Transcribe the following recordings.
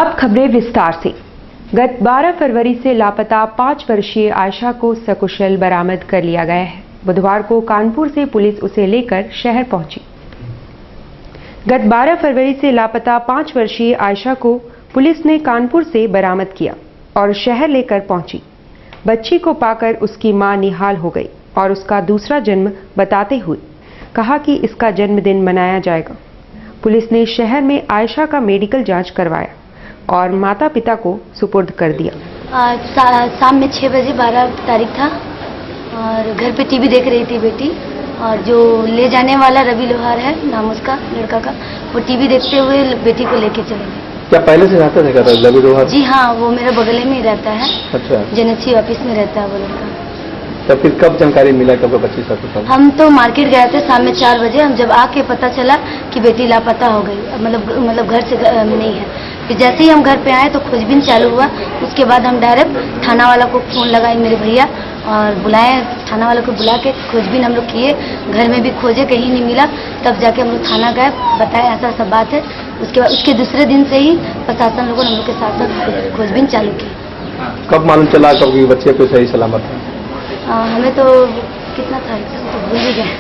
अब खबरें विस्तार से। गत 12 फरवरी से लापता 5 वर्षीय आयशा को सकुशल बरामद कर लिया गया है। बुधवार को कानपुर से पुलिस उसे लेकर शहर पहुंची। गत 12 फरवरी से लापता 5 वर्षीय आयशा को पुलिस ने कानपुर से बरामद किया और शहर लेकर पहुंची। बच्ची को पाकर उसकी मां निहाल हो गई और उसका दूसरा जन्म बताते हुए कहा कि इसका जन्मदिन मनाया जाएगा। पुलिस ने शहर में आयशा का मेडिकल जांच करवाया और माता पिता को सुपुर्द कर दिया। शाम में 6 बजे 12 तारीख था और घर पे टीवी देख रही थी बेटी, और जो ले जाने वाला रवि लोहार है नाम उसका लड़का का, वो टीवी देखते हुए बेटी को लेके चले गए। क्या पहले से रहता था रवि लोहार? जी हाँ, वो मेरे बगल में ही रहता है। अच्छा। जनसी ऑफिस में रहता है वो लड़का। तब फिर कब जानकारी मिला कब बच्ची सब? हम तो मार्केट गए थे शाम में 4 बजे। हम जब आके पता चला कि बेटी लापता हो गई, मतलब घर से नहीं है। फिर जैसे ही हम घर पे आए तो खोजबीन चालू हुआ। उसके बाद हम डायरेक्ट थाना वाला को फोन लगाए मेरे भैया और बुलाए। थाना वाला को बुला के खोजबीन हम लोग किए, घर में भी खोजे, कहीं नहीं मिला। तब जाके हम लोग थाना गए, बताया ऐसा सब बात है। उसके बाद उसके दूसरे दिन से ही प्रशासन लोगों ने हम लोग के साथ खोजबीन चालू की। कब मालूम चला कब बच्चे को सही सलामत है? हमें तो कितना था तो भूल ही गए।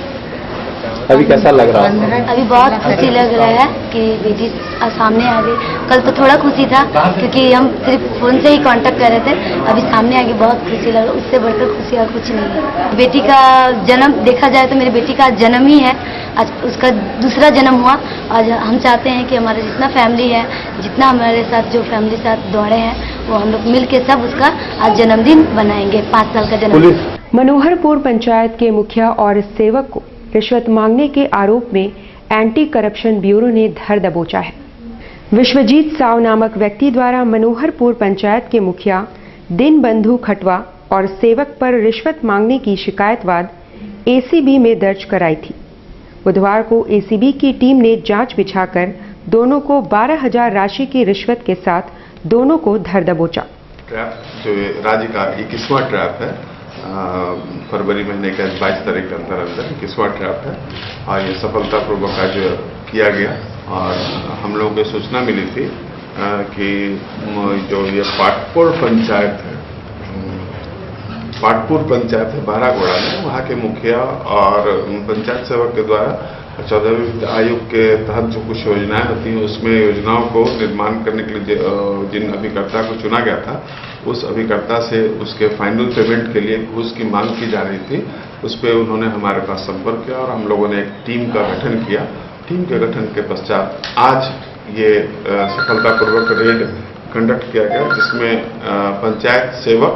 अभी कैसा लग रहा है? अभी बहुत खुशी लग रहा है कि बेटी सामने आ गई। कल तो थोड़ा खुशी था क्योंकि हम सिर्फ फोन से ही कांटेक्ट कर रहे थे। अभी सामने आ गई, बहुत खुशी लग रहा है। उससे बढ़कर खुशी और कुछ नहीं है। बेटी का जन्म देखा जाए तो मेरी बेटी का जन्म ही है। आज उसका दूसरा जन्म हुआ और हम चाहते हैं कि हमारा जितना फैमिली है, जितना हमारे साथ जो फैमिली साथ दौड़े हैं, वो हम लोग मिल के सब उसका आज जन्मदिन बनाएंगे, 5 साल का जन्मदिन। मनोहरपुर पंचायत के मुखिया और सेवक को रिश्वत मांगने के आरोप में एंटी करप्शन ब्यूरो ने धर दबोचा है। विश्वजीत साव नामक व्यक्ति द्वारा मनोहरपुर पंचायत के मुखिया दीनबंधु खटवा और सेवक पर रिश्वत मांगने की शिकायतवाद एसीबी में दर्ज कराई थी। बुधवार को एसीबी की टीम ने जांच बिछाकर दोनों को 12,000 राशि की रिश्वत के साथ दोनों को धर दबोचा। ट्रैप जो राज्य का 21वां ट्रैप है, फरवरी महीने के 22 तारीख के अंदर 21वां ट्रैप है और ये सफलतापूर्वक आज किया गया। और हम लोगों को सूचना मिली थी कि जो ये पाटपुर पंचायत है बारागोड़ा में, वहाँ के मुखिया और पंचायत सेवक के द्वारा 14वीं वित्त आयोग के तहत जो कुछ योजनाएं होती हैं, उसमें योजनाओं को निर्माण करने के लिए जिन अभिकर्ता को चुना गया था, उस अभिकर्ता से उसके फाइनल पेमेंट के लिए घूस की मांग की जा रही थी। उस पर उन्होंने हमारे पास संपर्क किया और हम लोगों ने एक टीम का गठन किया। टीम के गठन के पश्चात आज ये सफलतापूर्वक रेड कंडक्ट किया गया, जिसमें पंचायत सेवक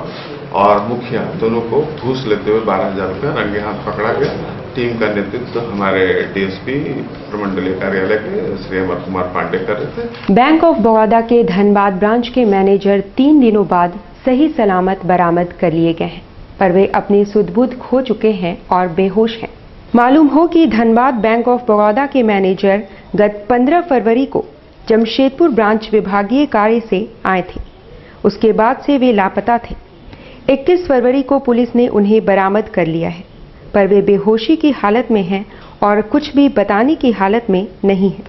और मुखिया दोनों को घूस लेते हुए 12,000 रुपया रंगे हाथ पकड़ा गया। टीम का नेतृत्व हमारे डीएसपी प्रमंडलीय कार्यालय के श्री अमर कुमार पांडे कर रहे थे। बैंक ऑफ बड़ौदा के धनबाद ब्रांच के मैनेजर 3 दिनों बाद सही सलामत बरामद कर लिए गए हैं, पर वे अपनी सुध-बुध खो चुके हैं और बेहोश हैं। मालूम हो कि धनबाद बैंक ऑफ बड़ौदा के मैनेजर गत 15 फरवरी को जमशेदपुर ब्रांच विभागीय कार्य से आए थे। उसके बाद से वे लापता थे। 21 फरवरी को पुलिस ने उन्हें बरामद कर लिया है, पर वे बेहोशी की हालत में हैं और कुछ भी बताने की हालत में नहीं है।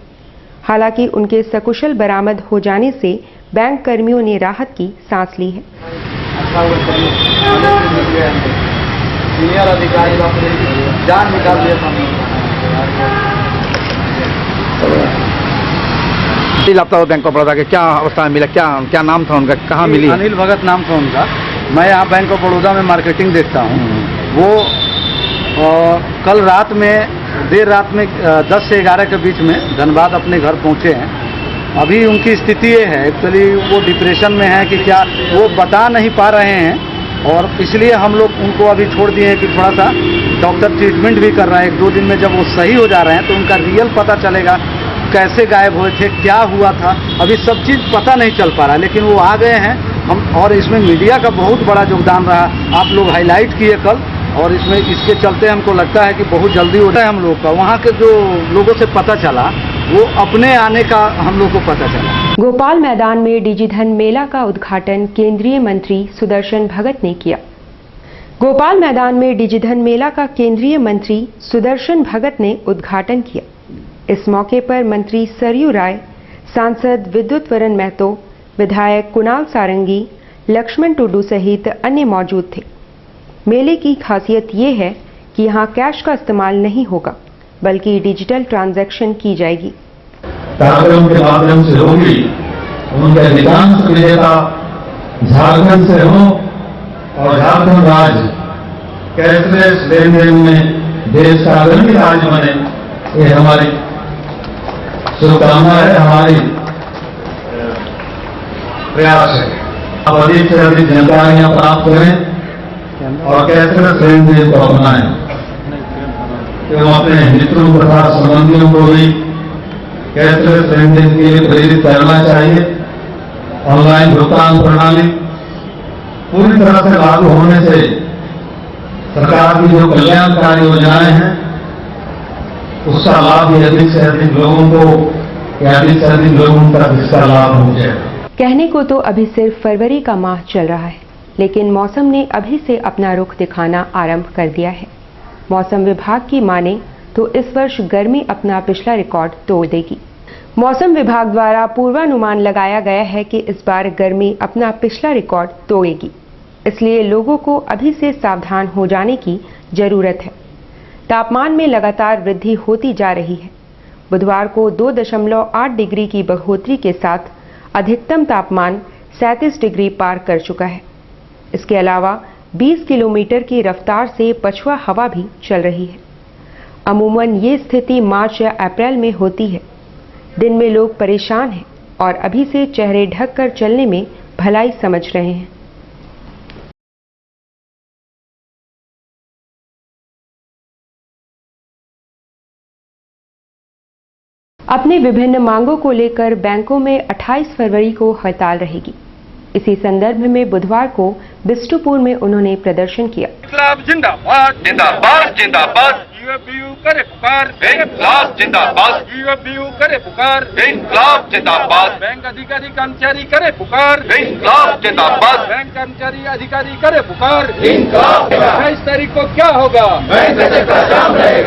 हालांकि उनके सकुशल बरामद हो जाने से बैंक कर्मियों ने राहत की सांस ली है। लापता हुआ बैंक ऑफ बड़ौदा के क्या अवस्था में मिला? क्या नाम था उनका? कहाँ मिली? अनिल भगत नाम था उनका। मैं यहाँ बैंक ऑफ बड़ौदा में मार्केटिंग देखता हूँ। वो कल रात में देर रात में 10 से 11 के बीच में धनबाद अपने घर पहुँचे हैं। अभी उनकी स्थिति ये है, एक्चुअली वो डिप्रेशन में है कि क्या वो बता नहीं पा रहे हैं, और इसलिए हम लोग उनको अभी छोड़ दिए हैं कि थोड़ा सा डॉक्टर ट्रीटमेंट भी कर रहा है। 1-2 दिन में जब वो सही हो जा रहे हैं तो उनका रियल पता चलेगा, कैसे गायब हुए थे, क्या हुआ था। अभी सब चीज़ पता नहीं चल पा रहा, लेकिन वो आ गए हैं हम, और इसमें मीडिया का बहुत बड़ा योगदान रहा। आप लोग हाईलाइट किए कल, और इसमें इसके चलते हमको लगता है कि बहुत जल्दी होता है हम लोग का। वहाँ के जो लोगों से पता चला, वो अपने आने का हम लोग को पता चला। गोपाल मैदान में डिजिधन मेला का उद्घाटन केंद्रीय मंत्री सुदर्शन भगत ने किया। गोपाल मैदान में डिजिधन मेला का केंद्रीय मंत्री सुदर्शन भगत ने उद्घाटन किया। इस मौके पर मंत्री सरयू राय, सांसद विद्युत वरण महतो, विधायक कुणाल सारंगी, लक्ष्मण टुडू सहित अन्य मौजूद थे। मेले की खासियत ये है कि यहाँ कैश का इस्तेमाल नहीं होगा, बल्कि डिजिटल ट्रांजैक्शन की जाएगी। कार्यक्रम के माध्यम से होगी, उनके अधिकांश विजेता झारखंड से हों और झारखंड राज्य कैशलेस लेन देन में देश का अग्रणी राज्य बने, ये हमारी शुभकामना है, हमारी प्रयास है। अब अधिक से अधिक जानकारियां प्राप्त करें और कैशलेस लेन देन को अपनाएं एवं अपने मित्रों तथा संबंधियों को भी कैशलेस लेन देन के लिए प्रेरित करना चाहिए। ऑनलाइन भुगतान प्रणाली पूरी तरह से लागू होने से सरकार की जो कल्याणकारी योजनाएं हैं उसका लाभ भी अधिक से अधिक लोगों को या अधिक से अधिक लोगों तक इसका लाभ पहुंचे। कहने को तो अभी सिर्फ फरवरी का माह चल रहा है, लेकिन मौसम ने अभी से अपना रुख दिखाना आरंभ कर दिया है। मौसम विभाग की माने तो इस वर्ष गर्मी अपना पिछला रिकॉर्ड तोड़ देगी। मौसम विभाग द्वारा पूर्वानुमान लगाया गया है कि इस बार गर्मी अपना पिछला रिकॉर्ड तोड़ेगी, इसलिए लोगों को अभी से सावधान हो जाने की जरूरत है। तापमान में लगातार वृद्धि होती जा रही है। बुधवार को 2.8 डिग्री की बढ़ोतरी के साथ अधिकतम तापमान 37 डिग्री पार कर चुका है। इसके अलावा 20 किलोमीटर की रफ्तार से पछुआ हवा भी चल रही है। अमूमन ये स्थिति मार्च या अप्रैल में होती है। दिन में लोग परेशान हैं और अभी से चेहरे ढककर चलने में भलाई समझ रहे हैं। अपनी विभिन्न मांगों को लेकर बैंकों में 28 फरवरी को हड़ताल रहेगी। इसी संदर्भ में बुधवार को बिष्टुपुर में उन्होंने प्रदर्शन किया। इनकलाब जिंदाबाद जिंदाबाद जिंदाबाद, यूएफबीयू करे पुकार, इनकलाब जिंदाबाद, यूएफबीयू करे पुकार, इनकलाब जिंदाबाद, बैंक अधिकारी कर्मचारी करे पुकार, इनकलाब जिंदाबाद, बैंक कर्मचारी अधिकारी करे पुकार, इनकलाब। 28 तारीख को क्या होगा?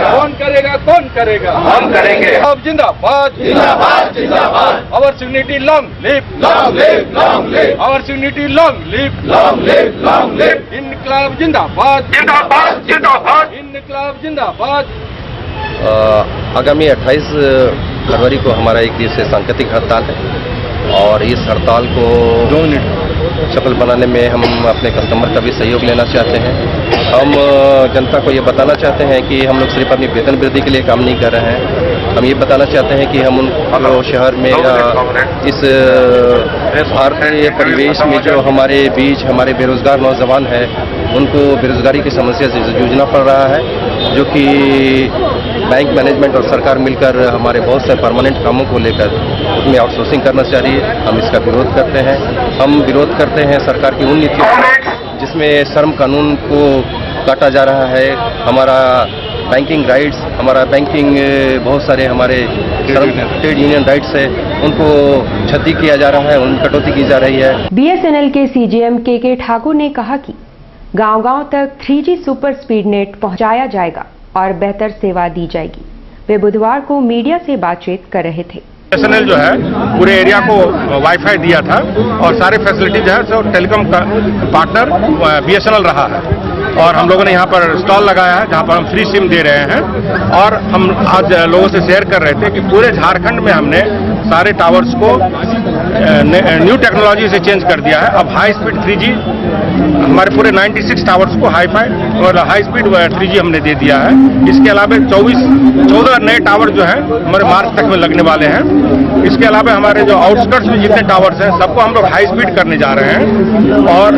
कौन करेगा? कौन करेगा? हम करेंगे। अब जिंदाबाद जिंदाबाद जिंदाबाद, our unity long live, long live, long live, our unity long live, long live, long live, इनकलाब जिंदाबाद जिंदाबाद जिंदाबाद, इनकलाब जिंदाबाद। आगामी 28 फरवरी को हमारा एक दिवसीय सांकेतिक हड़ताल है और इस हड़ताल को सफल बनाने में हम अपने कस्टमर का भी सहयोग लेना चाहते हैं। हम जनता को ये बताना चाहते हैं कि हम लोग सिर्फ अपनी वेतन वृद्धि के लिए काम नहीं कर रहे हैं। हम ये बताना चाहते हैं कि हम उनको शहर में इस भारतीय परिवेश में जो हमारे बीच हमारे बेरोजगार नौजवान हैं उनको बेरोजगारी की समस्या से जूझना पड़ रहा है, जो कि बैंक मैनेजमेंट और सरकार मिलकर हमारे बहुत से परमानेंट कामों को लेकर उसमें आउटसोर्सिंग करना चाह रही है। हम इसका विरोध करते हैं। हम विरोध करते हैं सरकार की उन नीतियों का जिसमें श्रम कानून को काटा जा रहा है। हमारा बैंकिंग राइट्स, हमारा बैंकिंग बहुत सारे हमारे ट्रेड यूनियन राइट्स है, उनको क्षति किया जा रहा है, उन कटौती की जा रही है। बीएसएनएल के सीजीएम के ठाकुर ने कहा कि गांव-गांव तक 3G सुपर स्पीड नेट पहुंचाया जाएगा और बेहतर सेवा दी जाएगी। वे बुधवार को मीडिया से बातचीत कर रहे थे। बीएसएनएल जो है पूरे एरिया को वाईफाई दिया था और सारे फैसिलिटी जो है सो टेलीकॉम का पार्टनर बीएसएनएल रहा है और हम लोगों ने यहाँ पर स्टॉल लगाया है जहाँ पर हम फ्री सिम दे रहे हैं। और हम आज लोगों से शेयर कर रहे थे कि पूरे झारखंड में हमने सारे टावर्स को न्यू टेक्नोलॉजी से चेंज कर दिया है। अब हाई स्पीड 3G हमारे पूरे 96 टावर्स को हाईफाई और हाई स्पीड 3G हमने दे दिया है। इसके अलावा 14 नए टावर जो है हमारे मार्च तक में लगने वाले हैं। इसके अलावा हमारे जो आउटस्कर्ट्स में जितने टावर्स हैं सबको हम लोग हाई स्पीड करने जा रहे हैं और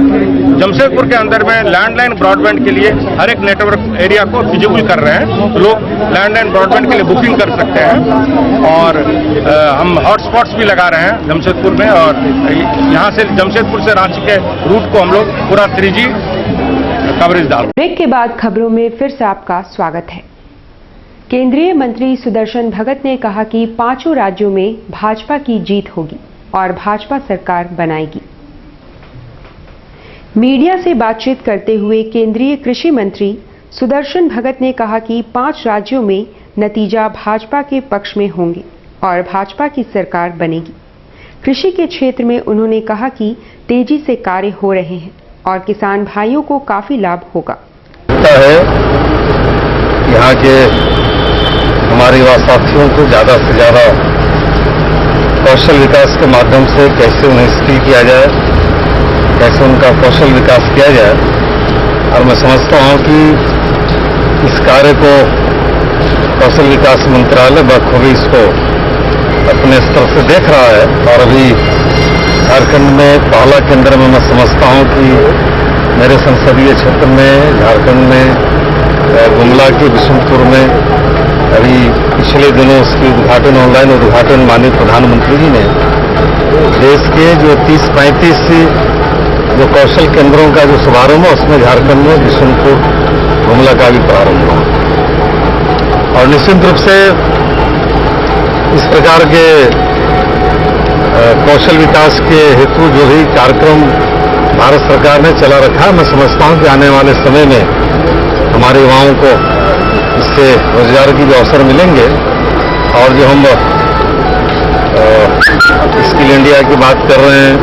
जमशेदपुर के अंदर में लैंडलाइन ब्रॉडबैंड के लिए हर एक नेटवर्क एरिया को फिजिबल कर रहे हैं। तो लोग लैंडलाइन ब्रॉडबैंड के लिए बुकिंग कर सकते हैं और हम हॉटस्पॉट्स भी लगा रहे हैं जमशेदपुर में और यहाँ से जमशेदपुर से रांची के रूट को हम लोग पूरा 3G कवरेज डाल। ब्रेक के बाद खबरों में फिर से आपका स्वागत है। केंद्रीय मंत्री सुदर्शन भगत ने कहा कि 5 राज्यों में भाजपा की जीत होगी और भाजपा सरकार बनाएगी। मीडिया से बातचीत करते हुए केंद्रीय कृषि मंत्री सुदर्शन भगत ने कहा कि 5 राज्यों में नतीजा भाजपा के पक्ष में होंगे और भाजपा की सरकार बनेगी। कृषि के क्षेत्र में उन्होंने कहा कि तेजी से कार्य हो रहे हैं और किसान भाइयों को काफी लाभ होगा। है यहाँ के हमारे युवा साथियों को ज्यादा से ज्यादा कौशल विकास के माध्यम से कैसे उन्हें स्किल किया जाए, कैसे उनका कौशल विकास किया जाए। और मैं समझता हूँ कि इस कार्य को कौशल विकास मंत्रालय बखूबी इसको अपने स्तर से देख रहा है। और अभी झारखंड में पहला केंद्र में मैं समझता हूँ कि मेरे संसदीय क्षेत्र में झारखंड में गुमला के बिशुनपुर में अभी पिछले दिनों उसकी उद्घाटन ऑनलाइन उद्घाटन माननीय प्रधानमंत्री जी ने देश के जो 30-35 जो कौशल केंद्रों का जो शुभारंभ है उसमें झारखंड में बिशुनपुर गुमला का भी प्रारंभ हुआ। और निश्चित रूप से इस प्रकार के कौशल विकास के हेतु जो भी कार्यक्रम भारत सरकार ने चला रखा है, मैं समझता हूं कि आने वाले समय में हमारे युवाओं को इससे रोजगार की भी अवसर मिलेंगे। और जो हम स्किल इंडिया की बात कर रहे हैं,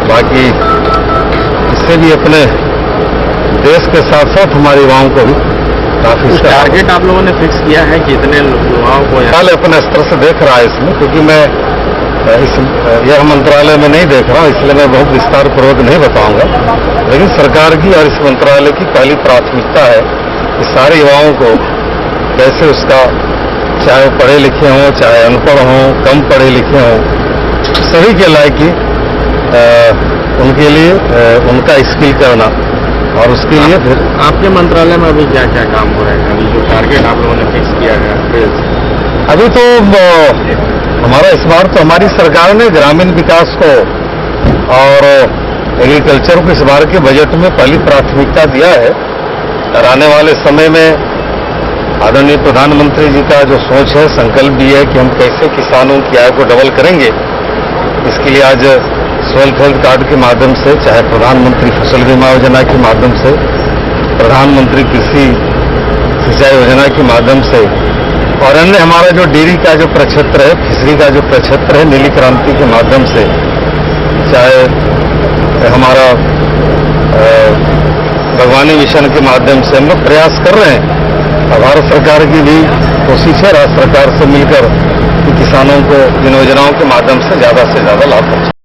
बाकी इससे भी अपने देश के साथ साथ हमारे युवाओं को भी काफी टारगेट आप लोगों ने फिक्स किया है कि इतने युवाओं को कल अपने स्तर से देख रहा है इसमें, क्योंकि मैं यह मंत्रालय में नहीं देख रहा हूं, इसलिए मैं बहुत विस्तार पूर्वक नहीं बताऊंगा। लेकिन सरकार की और इस मंत्रालय की पहली प्राथमिकता है कि सारे युवाओं को कैसे उसका, चाहे वो पढ़े लिखे हों, चाहे अनपढ़ हों, कम पढ़े लिखे हों, सभी के लायक उनके लिए उनका स्किल करना। और उसके लिए फिर आपके मंत्रालय में अभी क्या क्या काम हो रहा है? अभी जो टारगेट आप लोगों ने फिक्स किया है, अभी तो हमारा इस बार तो हमारी सरकार ने ग्रामीण विकास को और एग्रीकल्चर को इस बार के बजट में पहली प्राथमिकता दिया है। और आने वाले समय में आदरणीय प्रधानमंत्री जी का जो सोच है, संकल्प भी है कि हम कैसे किसानों की आय को डबल करेंगे। इसके लिए आज सोयल हेल्थ कार्ड के माध्यम से, चाहे प्रधानमंत्री फसल बीमा योजना के माध्यम से, प्रधानमंत्री कृषि सिंचाई योजना के माध्यम से, और अन्य हमारा जो डेयरी का जो प्रक्षेत्र है, फिशरी का जो प्रक्षेत्र है, नीली क्रांति के माध्यम से, चाहे हमारा बागवानी मिशन के माध्यम से हम लोग प्रयास कर रहे हैं। और भारत सरकार की भी कोशिश है राज्य सरकार से मिलकर कि किसानों को इन योजनाओं के माध्यम से ज्यादा लाभ पहुंचे।